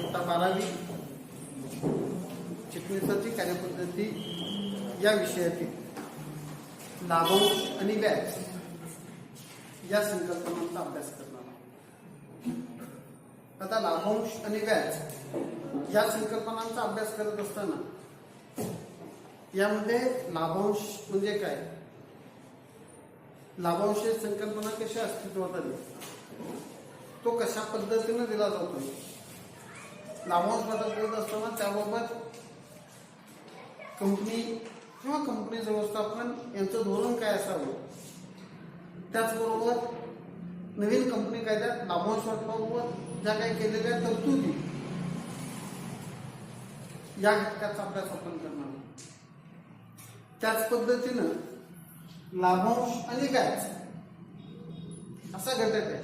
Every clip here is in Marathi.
आता 12वी चिटणीसाची कार्यपद्धती या विषयातील लाभांश आणि व्याज या संकल्पनांचा अभ्यास करणार आहोत। आता लाभांश आणि व्याज या संकल्पनांचा अभ्यास करत असताना यामध्ये लाभांश म्हणजे काय, लाभांश ही संकल्पना कशी अस्तित्वात आली, तो कशा पद्धतीने दिला जातो, लाभांश बद्दल बोलत असताना त्याबाबत कंपनी किंवा कंपनीचं व्यवस्थापन यांचं धोरण काय असावं, त्याचबरोबर नवीन कंपनी कायद्यात लाभांश वाटपाबाबत ज्या काही केलेल्या तरतुदी या घटकाचा अभ्यास आपण करणार आहोत। त्याच पद्धतीनं लाभांश आणि व्याज असा घटक आहे।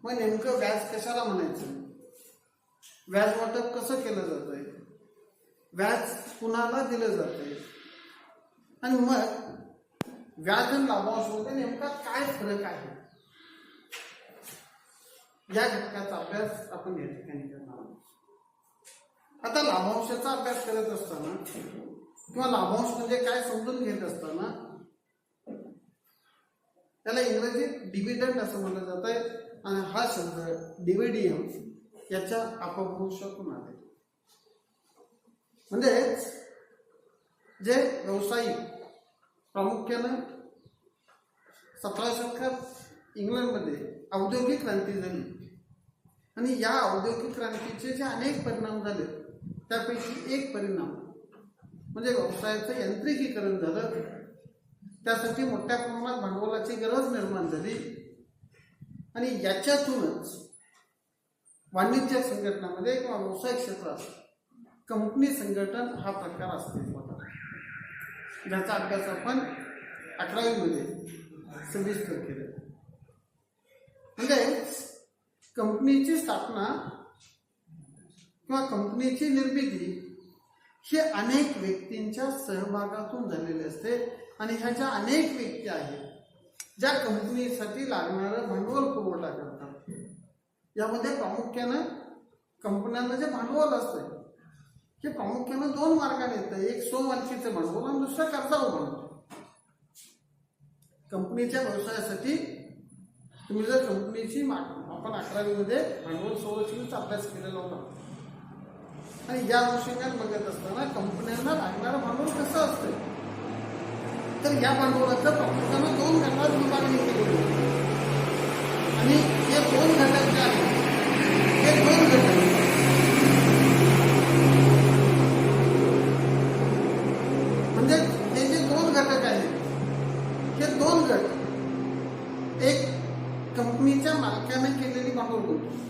मग नेमकं व्याज कशाला म्हणायचं, व्याज वाटप कसं केलं जातंय, व्याज कुणाला दिलं जातंय आणि मग व्याज आणि लाभांशमध्ये नेमका काय फरक आहे, या घटकाचा अभ्यास आपण या ठिकाणी करणार आहोत। आता लाभांशाचा अभ्यास करत असताना किंवा लाभांश म्हणजे काय समजून घेत असताना त्याला इंग्रजीत डिव्हिडंड असं म्हटलं जात आहे आणि हा शब्द डिव्हिडियम याच्या अपभ्रंशातून आले। म्हणजे जे व्यावसायिक प्रामुख्यानं 17व्या शतकात इंग्लंडमध्ये औद्योगिक क्रांती झाली आणि या औद्योगिक क्रांतीचे जे अनेक परिणाम झाले त्यापैकी एक परिणाम म्हणजे व्यवसायाचं यांत्रिकीकरण झालं। त्यासाठी मोठ्या प्रमाणात भांडवलाची गरज निर्माण झाली आणि याच्यातूनच वाणिज्य संघटनामध्ये किंवा व्यवसाय क्षेत्रात कंपनी संघटन हा प्रकार अस्तित्वात आला, ज्याचा अभ्यास आपण 11वी मध्ये सविस्तर केला। म्हणजे कंपनीची स्थापना किंवा कंपनीची निर्मिती हे अनेक व्यक्तींच्या सहभागातून झालेले असते आणि ह्या ज्या अनेक व्यक्ती आहेत ज्या कंपनीसाठी लागणारं भांडवल पुरवठा करतात, यामध्ये प्रामुख्यानं कंपन्यांना जे भांडवल असतं हे प्रामुख्यानं 2 मार्गाने येतं, एक स्वमालकीचं भांडवल आणि दुसरं कर्जावर भांडवल। कंपनीच्या व्यवसायासाठी तुम्ही जर कंपनीची आपण 11वी मध्ये भांडवल संरचनेचा अभ्यास केलेला होता आणि या अनुषंगाने बघत असताना कंपन्यांना लागणारं भांडवल कसं असतं, तर या भांडवलाचं प्रामुख्यानं 2 गटात विभागणी केली आणि हे 2 घटक जे आहेत हे 2 घटक म्हणजे हे जे 2 घटक आहेत हे 2 गट, एक कंपनीच्या मालकाने केलेली भांडवल होती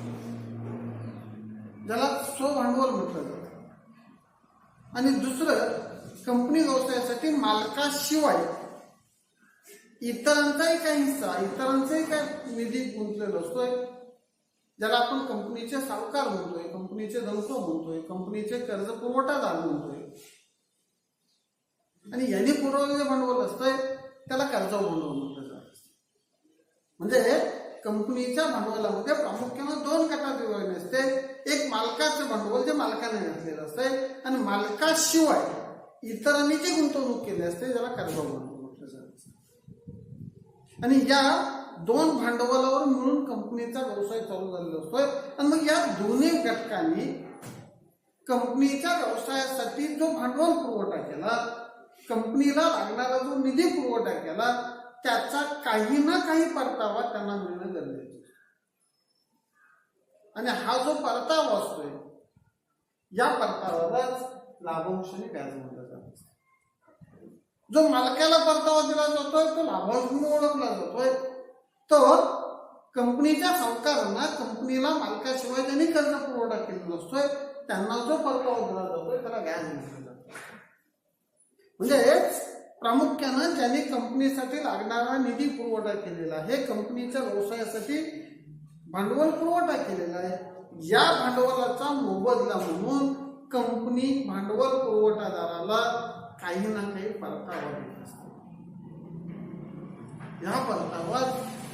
ज्याला स्वभांडवल म्हटलं जातं आणि दुसरं कंपनी व्यवसायासाठी मालकाशिवाय इतरांचाही काही हिस्सा, इतरांचाही काही निधी गुंतलेला असतोय, ज्याला आपण कंपनीचे सावकार म्हणतोय, कंपनीचे धनको म्हणतोय, कंपनीचे कर्ज पुरवठादार म्हणतोय आणि यांनी पुरवलेलं भांडवल असतंय त्याला कर्जाऊ भांडवल म्हटलं जातं। म्हणजे कंपनीच्या भांडवलामध्ये प्रामुख्यानं 2 गटात विभागणी असते, एक मालकाचं भांडवल जे मालकाने घातलेलं असतंय आणि मालकाशिवाय इतरांनी जी गुंतवणूक केली असते ज्याला कर्जाऊ भांडवल म्हटलं जातं आणि या 2 भांडवलावर मिळून कंपनीचा व्यवसाय चालू झालेला असतोय आणि मग या दोन्ही घटकांनी कंपनीच्या व्यवसायासाठी जो भांडवल पुरवठा केला, कंपनीला लागणारा जो निधी पुरवठा केला त्याचा काही ना काही परतावा त्यांना मिळणं गरजेचं आणि हा जो परतावा असतोय या परताव्यालाच लाभांश आणि व्याज म्हटलं जातं। जो मालकाला परतावा दिला जातोय तो लाभांश म्हणून ओळखला जातोय, तो कंपनीच्या सावकारांना कंपनीला मालकाशिवाय ज्यांनी कर्ज पुरवठा केलेला असतोय त्यांना जो परतावा दिला जातोय त्याला व्याज म्हटलं जातं। म्हणजे प्रामुख्यानं ज्यांनी कंपनीसाठी लागणारा निधी पुरवठा केलेला आहे, कंपनीच्या व्यवसायासाठी भांडवल पुरवठा केलेला आहे, या भांडवलाचा मोबदला म्हणून कंपनी भांडवल पुरवठादाराला काही ना काही परतावा देत असते। या परतावा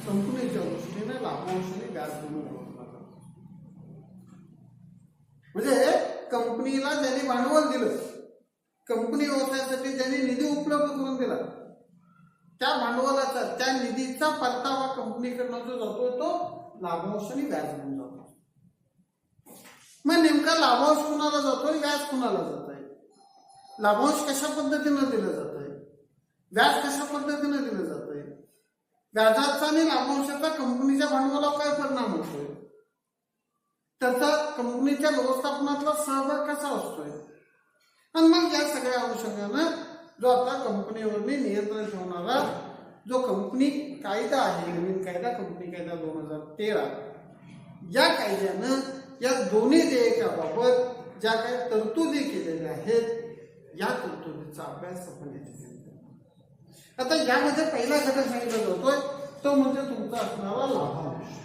कंपनीच्या दृष्टीने लाभांश आणि व्याज म्हणून ओळखला जातो। म्हणजे कंपनीला ज्यांनी भांडवल दिलं, कंपनी व्यवसायासाठी ज्यांनी निधी उपलब्ध करून दिला, त्या भांडवलाचा, त्या निधीचा परतावा कंपनीकडनं जो जातोय तो लाभांश आणि व्याज म्हणून जातो. मग नेमका लाभांश कुणाला जातोय, व्याज कुणाला जात आहे? लाभांश कशा पद्धतीनं दिलं जात आहे, व्याज कशा पद्धतीनं दिलं जात आहे, व्याजाचा आणि लाभांशाचा कंपनीच्या भांडवलावर काय परिणाम होतोय, त्याचा कंपनीच्या व्यवस्थापनातला सहभाग कसा असतोय, आणि मग या सगळ्या अनुषंगानं जो आता कंपनीवरती नियंत्रण ठेवणारा जो कंपनी कायदा आहे, नवीन कायदा कंपनी कायदा 2013, या कायद्यानं या दोन्ही देयकाबाबत ज्या काही तरतुदी केलेल्या आहेत, या तरतुदीचा अभ्यास आपण येथे केला. आता यामध्ये पहिला घटक सांगितला जातोय तो म्हणजे तुमचा असणारा लाभांश.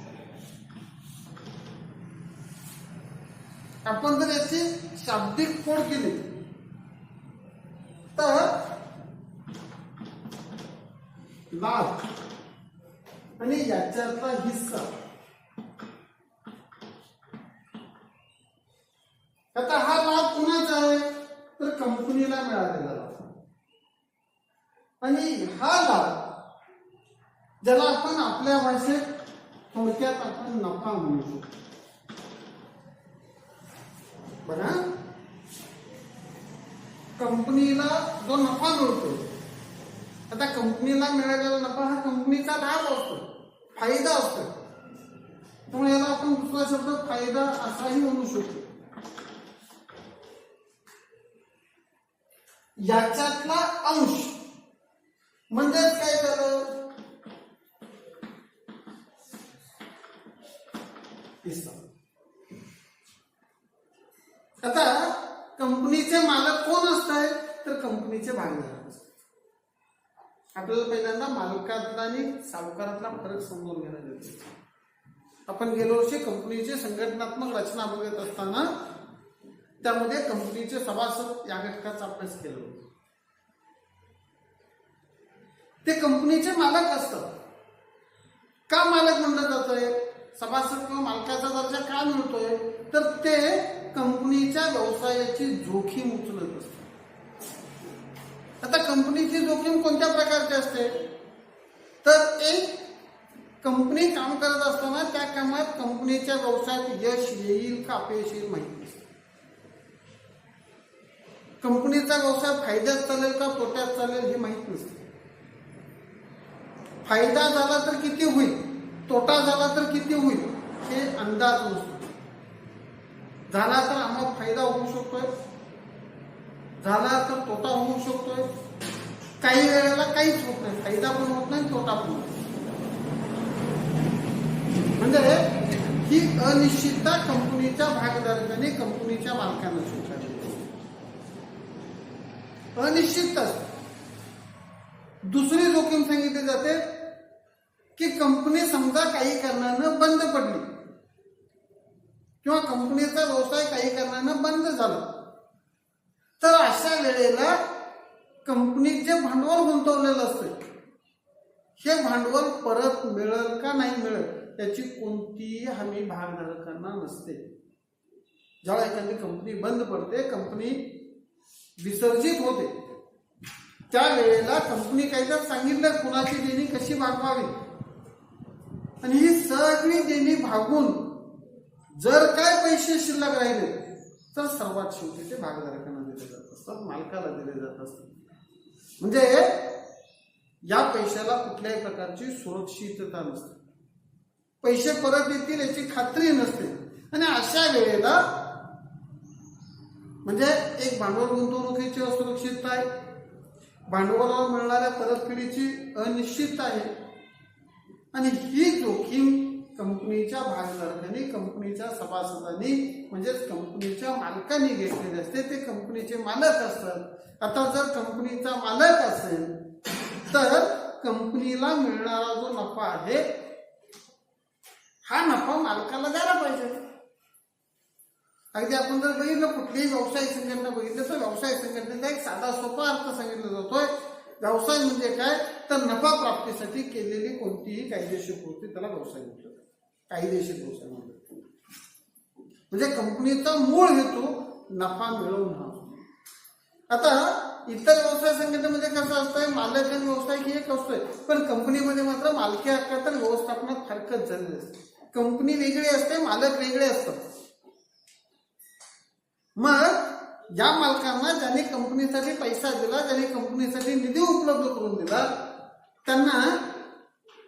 आपण जर याची शाब्दिक फोड केली तर लाभ आणि याच्यातला हिस्सा, आता हा लाभ कुणाचा आहे तर कंपनीला मिळालेला लाभ, आणि हा लाभ ज्याला आपण आपल्या भाषेत थोडक्यात आपण नफा म्हणू शकतो. बघा, कंपनीला जो नफा मिळतो, आता कंपनीला मिळालेला नफा हा कंपनीचा लाभ असतो, फायदा असतो. त्यामुळे याला आपण दुसरा शब्द फायदा असाही म्हणू शकतो. याच्यातला अंश म्हणजेच काय झालं, हिस्सा. आता कंपनीचे मालक कोण असतात तर कंपनीचे भागधारक असतात. आपल्याला पहिल्यांदा मालकातला आणि सावकारातला फरक समजून घेण्यात येतो. आपण गेल्या वर्षी कंपनीची संघटनात्मक रचना बघत असताना त्यामध्ये कंपनीचे सभासद या घटकाचा अभ्यास केला होता. ते कंपनीचे मालक असतात. का मालक म्हणलं जातंय, सभासद किंवा मालकाचा दर्जा का मिळतोय तर ते कंपनीच्या व्यवसायाची जोखीम उचलत असतात. आता कंपनीची जोखीम कोणत्या प्रकारची असते तर एक कंपनी काम करत असताना त्या कामात कंपनीच्या व्यवसायात यश येईल का अपयश येईल माहिती नसते. कंपनीचा व्यवसाय फायद्यात चालेल का तोट्यात चालेल हे माहित नसते. फायदा झाला तर किती होईल, तोटा झाला तर किती होईल हे अंदाज नसतो. झाला तर आम्हाला फायदा होऊ शकतोय, झाला तर तोटा होऊ शकतोय, काही वेळेला काहीच होत नाही, फायदा पण होत नाही, तोटा पण होत नाही. म्हणजे ही अनिश्चितता कंपनीच्या भागधारकांनी कंपनीच्या मालकांना स्वीकारली. अनिश्चित असते. दुसरी जोखीम सांगितली जाते की कंपनी समजा काही कारणानं बंद पडली किंवा कंपनीचा व्यवसाय काही कारणानं बंद झाला तर अशा वेळेला कंपनीत जे भांडवल गुंतवलेलं असतं हे भांडवल परत मिळेल का नाही मिळेल याची कोणतीही हमी भागधारकांना नसते. जेव्हा एखादी कंपनी बंद पडते, कंपनी विसर्जित होते, त्या वेळेला कंपनी कायद्यात सांगितलं कुणाची देणी कशी भागवावी, आणि ही सगळी देणी भागून जर काय पैसे शिल्लक राहिले तर सर्वात शेवटी ते भागधारकांना दिले जात असतात, मालकाला दिले जात असतात. म्हणजे या पैशाला कुठल्याही प्रकारची सुरक्षितता नसते, पैसे परत येतील याची खात्री नसते. आणि अशा वेळेला म्हणजे एक भांडवल गुंतवणुकीची असुरक्षितता आहे, भांडवलावर मिळणाऱ्या परतफेडीची अनिश्चितता आहे, आणि ही जोखीम कंपनीच्या भागधारकांनी, कंपनीच्या सभासदांनी म्हणजेच कंपनीच्या मालकांनी घेतलेले असते. ते कंपनीचे मालक असतात. आता जर कंपनीचा मालक असेल तर कंपनीला मिळणारा जो नफा आहे हा नफा मालकाला द्यायला पाहिजे. अगदी आपण जर बघितलं कुठलीही व्यवसाय संघटना बघितलं तर व्यवसाय संघटनेचा एक साधा सोपा अर्थ सांगितला जातोय. व्यवसाय म्हणजे काय तर नफा प्राप्तीसाठी केलेली कोणतीही कायदेशीर कृती त्याला व्यवसाय म्हणतात, कायदेशीर व्यवसाय म्हणतात. म्हणजे कंपनीचा मूळ हेतू नफा मिळवणं. आता इतर व्यवसाय संघटनेमध्ये कसं असतंय, मालक आणि व्यावसायिक एक असतोय, पण कंपनीमध्ये मात्र मालकी हक्कात आणि व्यवस्थापनात हरकत झालेली असते. कंपनी वेगळी असते, मालक वेगळे असतात. मग या मालकांना ज्यांनी कंपनीसाठी पैसा दिला, ज्यांनी कंपनीसाठी निधी उपलब्ध करून दिला, त्यांना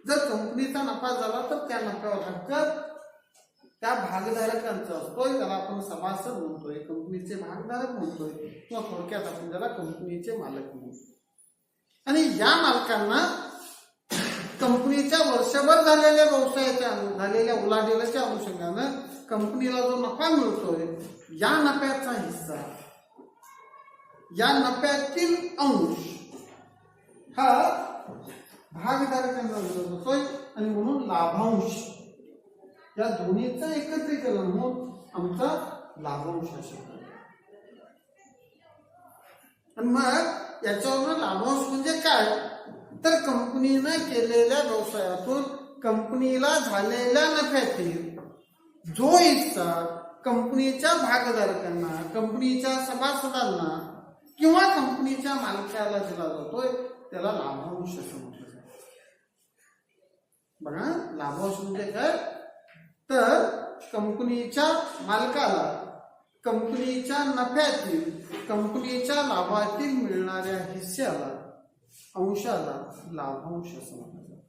जर कंपनीचा नफा झाला तर त्या नफ्यावर हक्क त्या भागधारकांचा असतोय. त्याला आपण सभासद म्हणतोय, कंपनीचे भागधारक म्हणतोय, किंवा थोडक्यात आपण त्याला कंपनीचे मालक म्हणतोय. आणि या मालकांना कंपनीच्या वर्षभर झालेल्या व्यवसायाच्या झालेल्या उलाढालीच्या अनुषंगानं कंपनीला जो नफा मिळतोय, या नफ्याचा हिस्सा, या नफ्यातील अंश हा भागधारकांना मिळत होतोय. आणि म्हणून लाभांश या दोन्हीचं एकत्रीकरण होऊन आमचा लाभांश असेल. आणि मग याच्यावरून लाभांश म्हणजे काय, तर कंपनीनं केलेल्या व्यवसायातून कंपनीला झालेल्या नफ्यातील जो हिस्सा कंपनीच्या भागधारकांना, कंपनीच्या सभासदांना किंवा कंपनीच्या मालकाला दिला जातोय त्याला लाभांश असं म्हटलं जातं. बघा, लाभांश म्हणजे काय, तर कंपनीच्या मालकाला कंपनीच्या नफ्यातील, कंपनीच्या लाभातील मिळणाऱ्या हिस्स्याला, अंशाला लाभांश असं म्हणतात.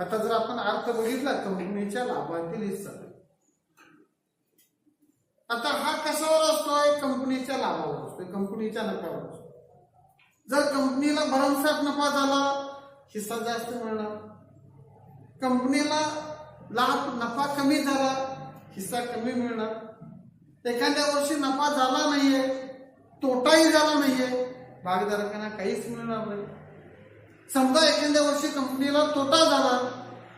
आता जर आपण अर्थ बघितला कंपनीच्या लाभातील हिस्सा, आता हा कशावर असतोय, कंपनीच्या लाभावर असतोय, कंपनीच्या नफ्यावर असतो. जर कंपनीला भरमसाठ नफा झाला, हिस्सा जास्त मिळणार. कंपनीला नफा कमी झाला, हिस्सा कमी मिळणार. एखाद्या वर्षी नफा झाला नाहीये, तोटाही झाला नाहीये, भागधारकांना काहीच मिळणार नाही. समजा एखाद्या वर्षी कंपनीला तोटा झाला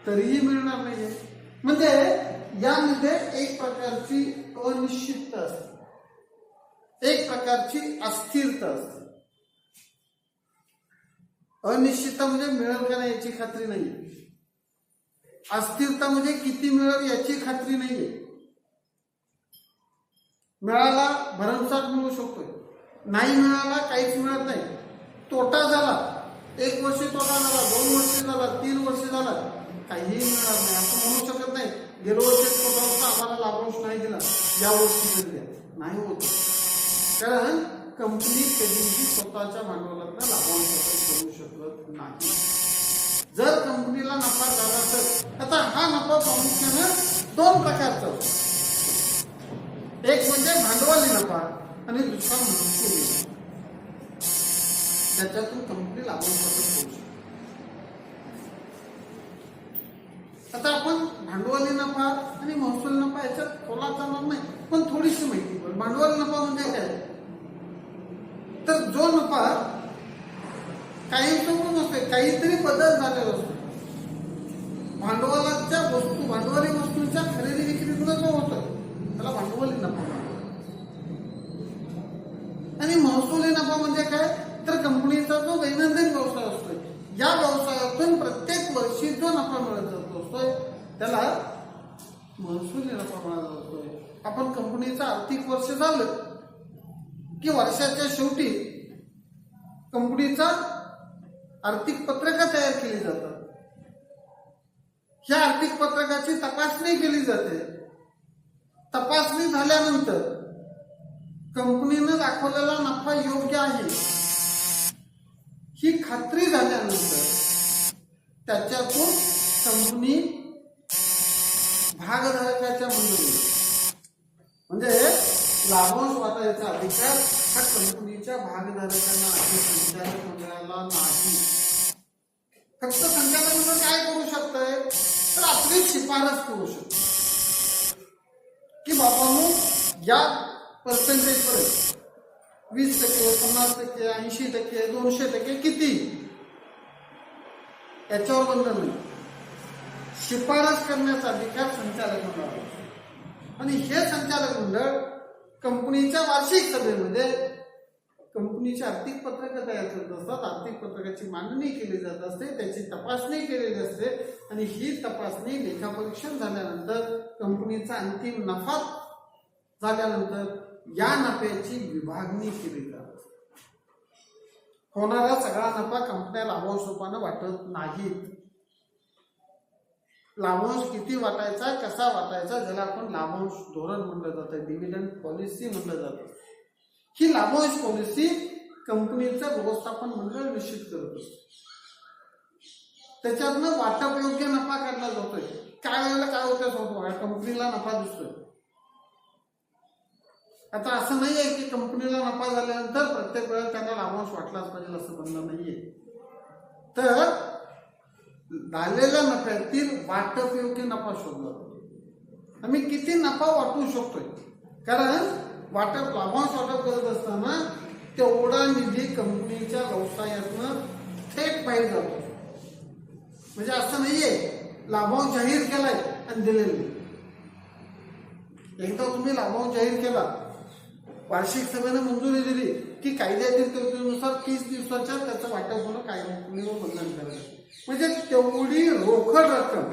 तरीही मिळणार नाहीये. म्हणजे यामध्ये एक प्रकारची अनिश्चितता असते, एक प्रकारची अस्थिरता असते. अनिश्चितता म्हणजे मिळेल का नाही याची खात्री नाहीये. अस्थिरता म्हणजे किती मिळेल याची खात्री नाहीये. मिळाला भरमसाठ मिळू शकतोय, नाही मिळाला काहीच मिळत नाही. तोटा झाला, 1 वर्ष तोटा झाला, 2 वर्ष झाला, 3 वर्ष झाला, काहीही मिळणार नाही असं म्हणू शकत नाही. गेल्या वर्षी तोटा होता, आम्हाला लाभांश नाही दिला, या वर्षी दिला, नाही होत. कारण कंपनी कधीही स्वतःच्या भांडवलातून लाभांश करू शकत नाही. जर कंपनीला नफा झाला तर, आता हा नफा प्रामुख्यानं 2 प्रकारचा होतो. एक म्हणजे भांडवली नफा आणि दुसरा महसुली नफा, ज्याच्यातून कंपनी लाभांश करू शकते. आता आपण भांडवली नफा आणि महसूल नफा याच्यात खोलात जाणार नाही, पण थोडीशी माहिती. पण भांडवली नफा म्हणजे काय, तर जो नफा काही समोर नसते, काहीतरी बदल झालेला असतो. भांडवलाच्या वस्तू, भांडवली वस्तूंच्या खरेदी विक्रीतून जो होतो त्याला भांडवली नफा म्हणतात. आणि महसुली नफा म्हणजे काय, तर कंपनीचा जो दैनंदिन व्यवसाय असतोय, या व्यवसायातून प्रत्येक वर्षी जो नफा मिळत असतोय त्याला महसुली नफा मिळत असतोय. आपण कंपनीचं आर्थिक वर्ष झालं की वर्षाच्या शेवटी कंपनीचा आर्थिक पत्रकं तयार केली जातात. ह्या आर्थिक पत्रकाची तपासणी केली जाते. तपासणी झाल्यानंतर कंपनीनं दाखवलेला नफा योग्य आहे ही खात्री झाल्यानंतर त्याच्यातून कंपनी भागधारकाच्या मंजुरी म्हणजे लाभांश वाटायचा अधिकार हा कंपनीच्या भागधारकांना आहे, संचालक मंडळाला नाही. फक्त संचालक मंडळ काय करू शकतंय, तर आपली शिफारस करू शकते की बाबांनो या पर्सेंटेज पर्यंत 20%, 50%, 80%, 200% किती, याच्यावर बंधन नाही. शिफारस करण्याचा अधिकार संचालक मंडळाला. आणि हे संचालक मंडळ कंपनीच्या वार्षिक सभेमध्ये कंपनीची आर्थिक पत्रकं तयार करत असतात. आर्थिक पत्रकाची मांडणी केली जात असते, त्याची तपासणी केलेली असते आणि ही तपासणी लेखापरीक्षण झाल्यानंतर कंपनीचा अंतिम नफा झाल्यानंतर या नफ्याची विभागणी केली जाते. होणारा सगळा नफा कंपन्या लाभांश रूपाने वाटत नाहीत. लाभांश किती वाटायचा, कसा वाटायचा, ज्याला आपण लाभांश धोरण म्हटलं जातं, डिव्हिडंड पॉलिसी म्हटलं जातं, ही लाभांश पॉलिसी कंपनीचं व्यवस्थापन मंडळ निश्चित करत असतं. त्याच्यातनं वाटप योग्य नफा काढला जातोय. काय वेळेला काय होतं, कंपनीला नफा दिसतोय. आता असं नाही आहे की कंपनीला नफा झाल्यानंतर प्रत्येक वेळेला त्यांना लाभांश वाटलाच पाहिजे असं बंधन नाहीये. तर झालेल्या नफ्यातील वाटप योग्य नफा शोधला जातो. आम्ही किती नफा वाटू शकतोय, कारण लाभांश वाटप करत असताना तेवढा निधी कंपनीच्या व्यवसायातनं थेट बाहेर जातो. म्हणजे असं नाहीये लाभांश जाहीर केलाय आणि दिलेला. एकदा तुम्ही लाभांश जाहीर केला, वार्षिक सभेने मंजुरी दिली की कायद्यातील तरतुदीनुसार 30 दिवसाच्या त्याचं वाटप होणं कायदेशीर बंधन करायचं. म्हणजे तेवढी रोकड रक्कम,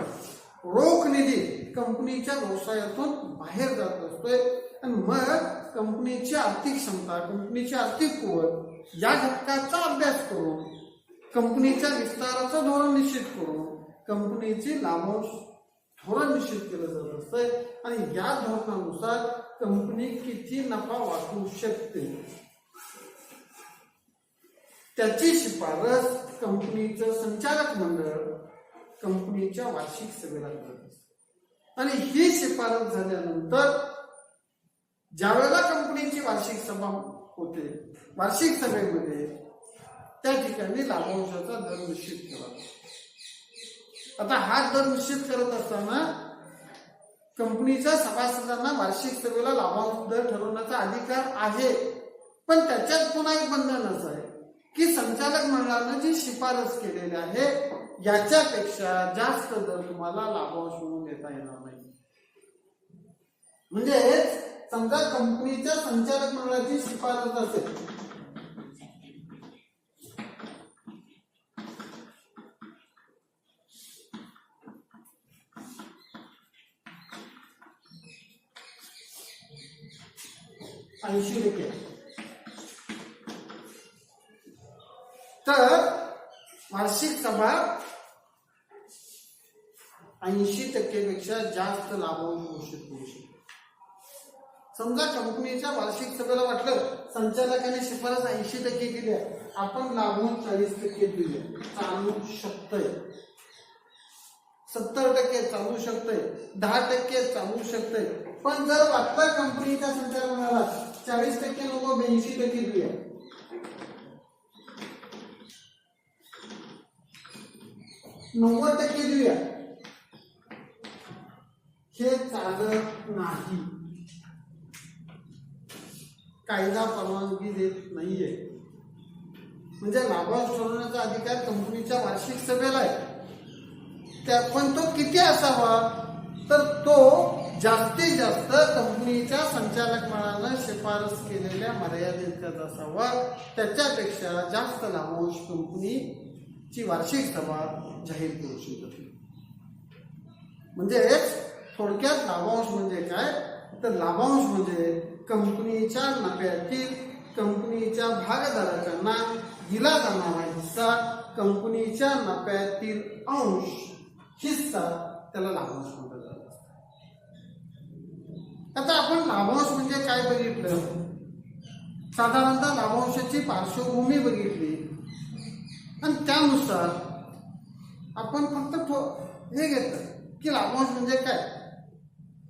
रोख निधी कंपनीच्या व्यवसायातून बाहेर जात असतोय आणि मग कंपनीची आर्थिक क्षमता, कंपनीची आर्थिक कुवत या घटकाचा अभ्यास करून कंपनीच्या विस्ताराचं धोरण निश्चित करून कंपनीची लाभांश धोरण निश्चित केलं जात असतंय आणि या धोरणानुसार कंपनी किती नफा वाटू शकते त्याची शिफारस कंपनीचं संचालक मंडळ कंपनीच्या वार्षिक सभेला करत असते. आणि ही शिफारस झाल्यानंतर ज्यावेळेला कंपनीची वार्षिक सभा होते, वार्षिक सभेमध्ये त्या ठिकाणी लाभांशाचा दर निश्चित केला जातो. आता हा दर निश्चित करत असताना कंपनीच्या सभासदांना वार्षिक सभेला लाभांश दर ठरवण्याचा अधिकार आहे, पण त्याच्यात पुन्हा एक बंधन असं आहे की संचालक मंडळानं जी शिफारस केलेली आहे याच्यापेक्षा जास्त दर तुम्हाला लाभांश म्हणून देता येणार नाही. म्हणजे समजा कंपनीच्या संचालक मंडळाची शिफारस असेल, तर वार्षिक सभा 80% जास्त लाभांश घोषित करू शकते. समजा कंपनीच्या वार्षिक सभेला वाटलं संचालकाने शिफारस 80% केली आहे, आपण लाभांश 40% दिले, चालू शकतंय. 70% चालू शकतंय, 10% चालू शकतंय. पण जर वाटतं कंपनीच्या संचालकाला 40% नको 82% देऊया, 90% देऊया, हे चालत नाही. कायदा परवानगी देत नाहीये. म्हणजे लाभांश ठरवण्याचा अधिकार कंपनीच्या वार्षिक सभेला आहे. पण तो किती असावा, तर तो जास्तीत जास्त कंपनीच्या संचालक मंडळानं शिफारस केलेल्या मर्यादेत असावा. त्याच्यापेक्षा जास्त लाभांश कंपनीची वार्षिक सभा जाहीर करू शकते. म्हणजे थोडक्यात लाभांश म्हणजे काय, तर लाभांश म्हणजे कंपनीच्या नफ्यातील कंपनीच्या भागधारकांना दिला जाणारा हिस्सा, कंपनीच्या नफ्यातील अंश हिस्सा, त्याला लाभांश म्हटलं जातं. आता आपण लाभांश म्हणजे काय बघितलं, साधारणतः लाभांशाची पार्श्वभूमी बघितली आणि त्यानुसार आपण फक्त हे घेतलं की लाभांश म्हणजे काय.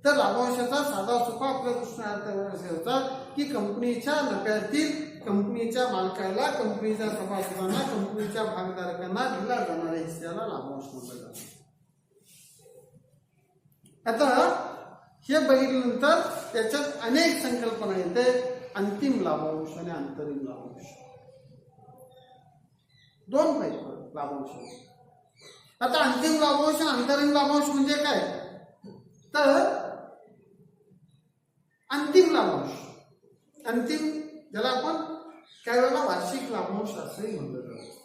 तर लाभांशाचा साधा सोपा आपल्या दृष्टीने अर्थ असे होता की कंपनीच्या नफ्यातील कंपनीच्या मालकाला, कंपनीच्या सभासदांना, कंपनीच्या भागधारकांना दिला जाणाऱ्या हिस्स्याला लाभांश म्हटलं जातं. आता हे बघितल्यानंतर त्याच्यात अनेक संकल्पना येते, अंतिम लाभांश आणि अंतरिम लाभांश, दोन पाहिजे लाभांश. आता अंतिम लाभांश आणि अंतरिम लाभांश म्हणजे काय, तर अंतिम लाभांश, अंतिम ज्याला आपण काय लाभांश असंही म्हटलं जातं.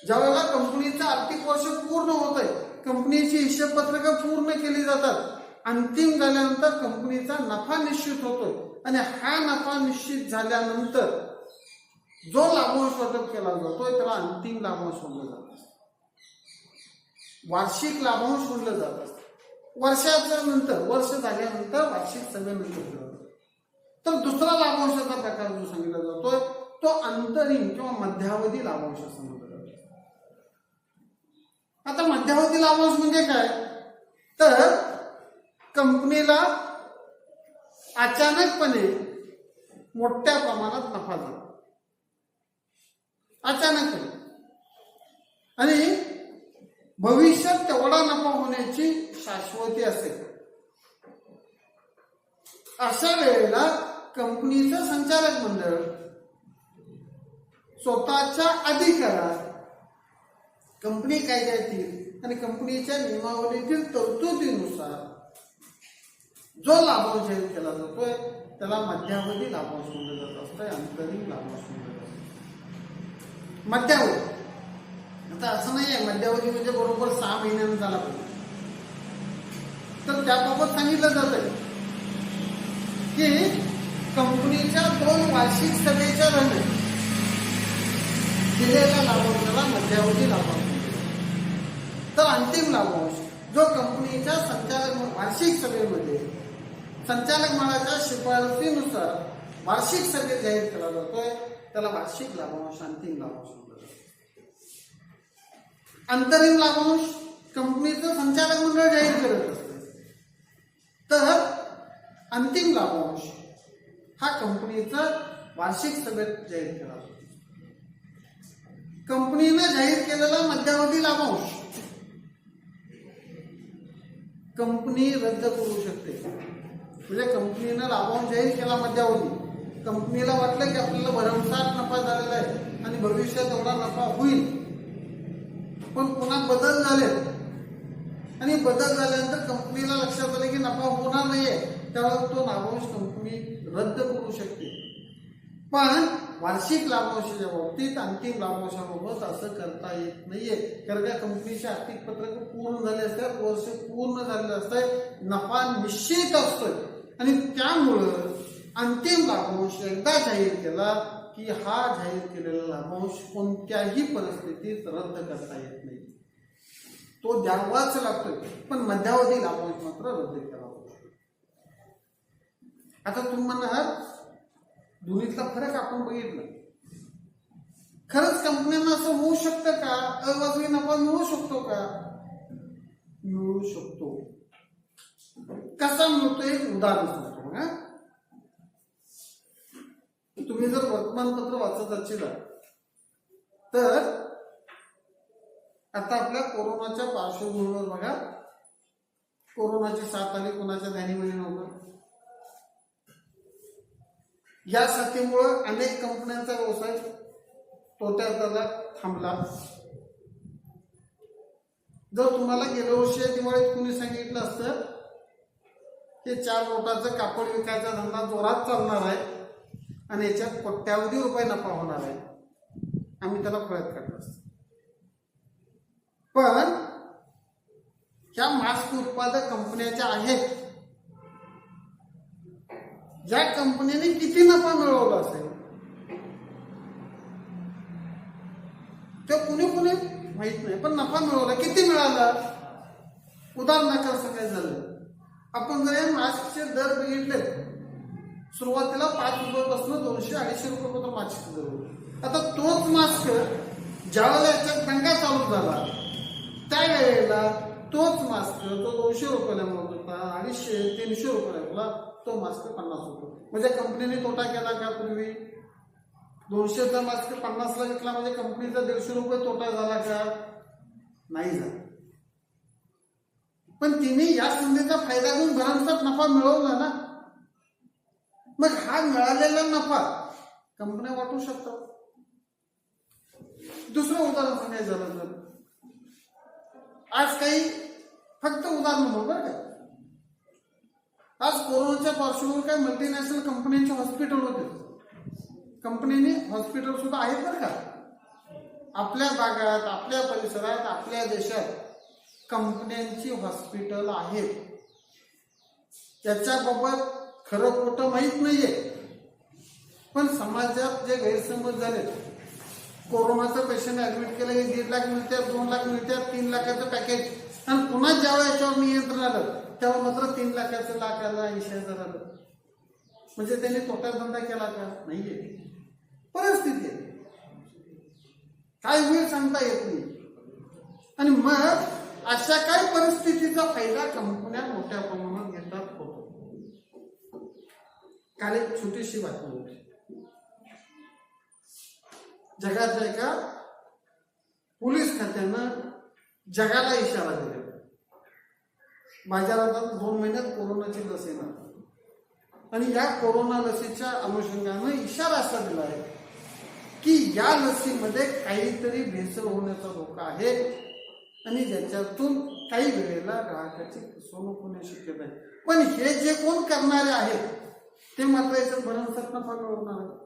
ज्यावेळेला कंपनीचं आर्थिक वर्ष पूर्ण होत आहे, कंपनीची हिशोबपत्रकं पूर्ण केली जातात, अंतिम झाल्यानंतर कंपनीचा नफा निश्चित होतोय आणि हा नफा निश्चित झाल्यानंतर जो लाभांश वाटप केला जातोय त्याला अंतिम लाभांश म्हणलं जातं. वार्षिक लाभांश म्हणलं जात असतं. वर्षाच्या नंतर, वर्ष झाल्यानंतर वार्षिक सभेनंतर केला जातो. तर दुसरा लाभांशाचा प्रकार जो सांगितला जातोय तो अंतरिम किंवा मध्यावधी लाभांश असं म्हटलं जातं. आता मध्यावधी लाभांश म्हणजे काय, तर कंपनीला अचानकपणे मोठ्या प्रमाणात नफा झाला, अचानकपणे, आणि भविष्यात तेवढा नफा होण्याची शाश्वती असेल, अशा वेळेला कंपनीचं संचालक मंडळ स्वतःच्या अधिकारात कंपनी कायद्यातील आणि कंपनीच्या नियमावलीतील तरतुदीनुसार जो लाभांश जाहीर केला जातोय त्याला मध्यावधी लाभांश म्हणलं जात असतं, अंतरिम लाभांश म्हणलं जातं. मध्यावधी, आता असं नाही आहे मध्यावधी म्हणजे बरोबर 6 महिन्यांनी झाला पाहिजे, तर त्याबाबत सांगितलं जात आहे की कंपनीच्या 2 वार्षिक सभेच्या दरम्यान दिलेल्या लाभांशाला मध्यावधी लाभांश. तर अंतिम लाभांश जो कंपनीच्या वार्षिक सभेमध्ये संचालक मंडळाच्या शिफारसीनुसार वार्षिक सभेत जाहीर केला जातोय त्याला वार्षिक लाभांश, अंतिम लाभांश म्हणलं जातं. अंतरिम लाभांश कंपनीचं संचालक मंडळ जाहीर करत असते, तर अंतिम लाभांश हा कंपनीचा वार्षिक सभेत जाहीर केला जातो. कंपनीनं जाहीर केलेला मध्यावधी लाभांश कंपनी रद्द करू शकते. म्हणजे कंपनीनं लाभांश जाहीर केला मध्यावधी, कंपनीला वाटलं की आपल्याला भरमसाठ नफा झालेला आहे आणि भविष्यात एवढा नफा होईल, पण पुन्हा बदल झाले आणि बदल झाल्यानंतर कंपनीला लक्षात आले की नफा होणार नाहीये, त्यावेळेस तो लाभांश कंपनी रद्द करू शकते. पण वार्षिक लाभांशाच्या बाबतीत अंतिम लाभांशाबाबत असं करता येत नाहीये, कारण त्या कंपनीचे आर्थिक पत्रक पूर्ण झाले असतात, वर्ष पूर्ण झालेलं असतंय, नफा निश्चित असतोय आणि त्यामुळं अंतिम लाभांश एकदा जाहीर केला की हा जाहीर केलेला लाभांश कोणत्याही परिस्थितीत रद्द करता येत नाही, तो द्यावाच लागतोय. पण मध्यावधी लाभांश मात्र रद्द केला जातो. आता तुम्ही म्हणणार दोन्हीतला फरक आपण बघितला, खरंच कंपन्यांना असं होऊ शकतं का, अवाजवी नफा मिळू शकतो का? मिळू शकतो. कसा मिळतो एक उदाहरण सांगतो. बघा, तुम्ही जर वर्तमानपत्र वाचत असाल तर आता आपल्या कोरोनाच्या पार्श्वभूमीवर बघा, कोरोनाची साथ आली, कोणाच्या ध्यानीमध्ये नव्हतं. या साथीमुळे अनेक कंपन्यांचा व्यवसाय तोट्यात आला, थांबला. जर तुम्हाला गेल्या वर्षी दिवाळीत कुणी सांगितलं असतं की 4 बोटाचं कापड विकायचा धंदा जोरात चालणार आहे आणि याच्यात कोट्यावधी रुपये नफा होणार आहे, आम्ही त्याला प्रयत्न करत असतो. पण ह्या मास्क उत्पादक कंपन्या ज्या आहेत, ज्या कंपनीने किती नफा मिळवला असेल ते कुणी कुणी माहित नाही, पण नफा मिळवला. किती मिळाला? उदाहरणार्थ काय झालं, आपण जर या मास्कचे दर बघितले, सुरुवातीला 5 रुपयापासून 200-250 रुपयापर्यंत मास्कचे दर होते. आता तोच मास्क ज्यावेळेला याच्यात दंगा चालू झाला त्यावेळेला तोच मास्क तो 200 रुपयाला मिळत होता, 250-300 रुपयाला मिळाला, तो मास्क 50 रुपये. म्हणजे कंपनीने तोटा केला का? पूर्वी 200चा मास्क 50ला विकला म्हणजे कंपनीचा 150 रुपये तोटा झाला का? नाही झाला. पण तिने या संधीचा फायदा घेऊन भरमसाठ नफा मिळवला ना. मग हा मिळालेला नफा कंपन्या वाटू शकतात. दुसरं उदाहरण सांगायचं झालं तर आज काही फक्त उदाहरण म्हणून बरं का, आज कोरोनाच्या पार्श्वभूमीवर काही मल्टीनॅशनल कंपन्यांचे हॉस्पिटल होते, कंपनीने हॉस्पिटल सुद्धा आहेत बरं का. आपल्या भागात, आपल्या परिसरात, आपल्या देशात कंपन्यांची हॉस्पिटल आहेत. त्याच्याबाबत खरं खोटं माहीत नाहीये, पण समाजात जे गैरसमज झाले, कोरोनाचं पेशंट ऍडमिट केलं की 1.5 लाख मिळतात, 2 लाख मिळतात, 3 लाखाचं पॅकेज, आणि पुन्हा जेव्हा याच्यावर नियंत्रण आलं तेव्हा मात्र 3 लाखाचं लाख आलं, 80,000 आलं. म्हणजे त्यांनी तोटा धंदा केला का? नाहीये. परिस्थिती आहे, काय होईल सांगता येत नाही. आणि मग अशा काही परिस्थितीचा फायदा कंपन्या मोठ्या प्रमाणात घेतात होतो. काल एक छोटीशी बातमी होती. जगातल्या एका पोलीस खात्यानं जगाला इशारा दिला, बाजारात 2 महिन्यात कोरोनाची लस येणार, आणि या कोरोना लसीच्या अनुषंगानं इशारा असा दिला आहे की या लसीमध्ये काहीतरी भेसळ होण्याचा धोका आहे, आणि ज्याच्यातून काही वेळेला ग्राहकाची फसवणूक होण्याची शक्यता आहे. पण हे जे कोण करणारे आहेत ते मात्र याच्यात भरमसाठ नफा मिळवणार आहे,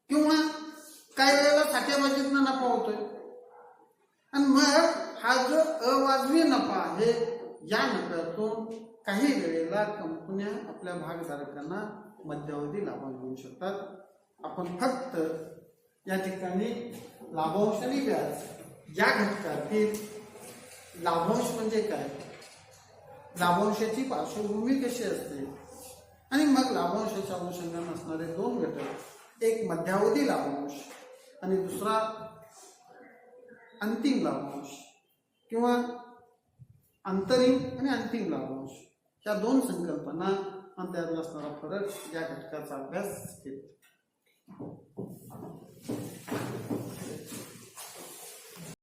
किंवा काही वेळेला साठेबाजीतनं नफा होतोय. आणि मग हा जो अवाजवी नफा आहे, या नफ्यातून काही वेळेला कंपन्या आपल्या भागधारकांना मध्यावधी लाभांश देऊ शकतात. आपण फक्त या ठिकाणी लाभांश आणि व्याज या घटकातील लाभांश म्हणजे काय, लाभांशाची पार्श्वभूमी कशी असते, आणि मग लाभांशाच्या अनुषंगाने असणारे 2 घटक, एक मध्यावधी लाभांश आणि दुसरा अंतिम लाभांश किंवा अंतरिम आणि अंतिम लाभांश, या 2 संकल्पना आणि त्यात असणारा फरक या घटकाचा अभ्यास केला.